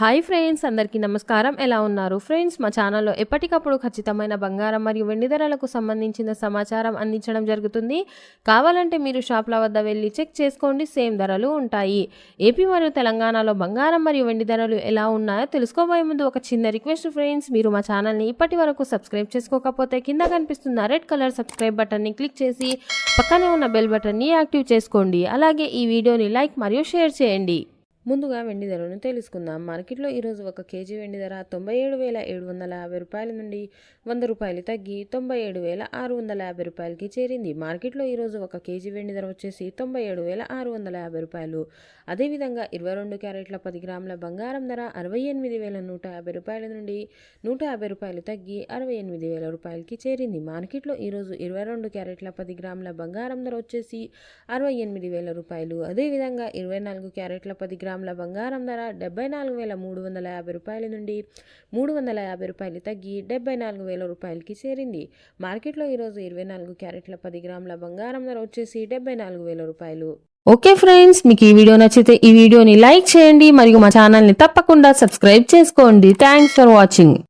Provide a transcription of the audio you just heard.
Hi friends, అందరికీ నమస్కారం. ఎలా ఉన్నారు ఫ్రెండ్స్? మా ఛానల్లో ఎప్పటికప్పుడు ఖచ్చితమైన బంగారం మరియు వెండి ధరలకు సంబంధించిన సమాచారం అందించడం జరుగుతుంది. కావాలంటే మీరు షాప్ల వద్ద వెళ్ళి చెక్ చేసుకోండి, సేమ్ ధరలు ఉంటాయి. ఏపీ మరియు తెలంగాణలో బంగారం మరియు వెండి ధరలు ఎలా ఉన్నాయో తెలుసుకోబోయే ముందు ఒక చిన్న రిక్వెస్ట్ ఫ్రెండ్స్, మీరు మా ఛానల్ని ఇప్పటి వరకు సబ్స్క్రైబ్ చేసుకోకపోతే కింద కనిపిస్తున్న రెడ్ కలర్ సబ్స్క్రైబ్ బటన్ని క్లిక్ చేసి పక్కనే ఉన్న బెల్ బటన్ని యాక్టివ్ చేసుకోండి. అలాగే ఈ వీడియోని లైక్ మరియు షేర్ చేయండి. ముందుగా వెండి ధరను తెలుసుకుందాం. మార్కెట్లో ఈరోజు ఒక కేజీ వెండి ధర 97,750 రూపాయల నుండి 100 రూపాయలు తగ్గి 97,650 రూపాయలకి చేరింది. మార్కెట్లో ఈరోజు ఒక కేజీ వెండి ధర వచ్చేసి 97,650 రూపాయలు. అదేవిధంగా 22 క్యారెట్ల 10 గ్రాముల బంగారం ధర 68,150 రూపాయల నుండి 150 రూపాయలు తగ్గి 68,000 రూపాయలకి చేరింది. మార్కెట్లో ఈరోజు 22 క్యారెట్ల 10 గ్రాముల బంగారం ధర వచ్చేసి 68,000 రూపాయలు. అదేవిధంగా 24 క్యారెట్ల 10 గ్రాముల బంగారం ధర 74,350 రూపాయల నుండి 350 రూపాయలు తగ్గి 74,000 రూపాయలకి చేరింది. మార్కెట్లో ఈరోజు 24 క్యారెట్ల 10 గ్రాముల బంగారం ధర వచ్చేసి 74,000 రూపాయలు. ఓకే ఫ్రెండ్స్, మీకు ఈ వీడియో నచ్చితే ఈ వీడియోని లైక్ చేయండి మరియు మా ఛానల్ని తప్పకుండా సబ్స్క్రైబ్ చేసుకోండి. Thanks for watching.